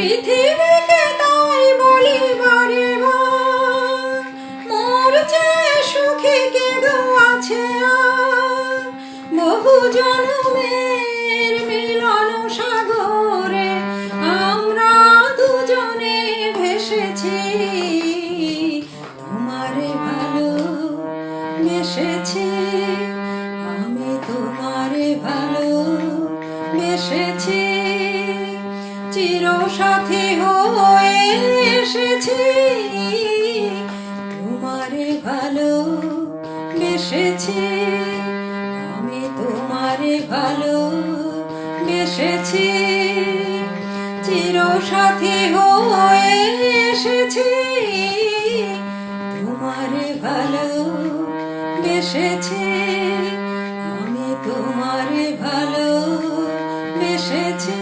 পৃথিবীকে তাই বলি বারে বার, মোর চেয়ে সুখী কে গো আছে আর। বহু জনমের মিলন সাগরে আমরা দুজনে ভেসেছি, তোমারে ভালো বেসেছি, আমি তোমারে ভালো বেসেছি। চিরসাথী হয়ে এসেছি, তোমারে ভালো বেসেছি, আমি তোমারে ভালো বেসেছি। চিরসাথী হয়ে এসেছি, তোমারে ভালো বেসেছি, আমি তোমারে ভালো বেসেছি।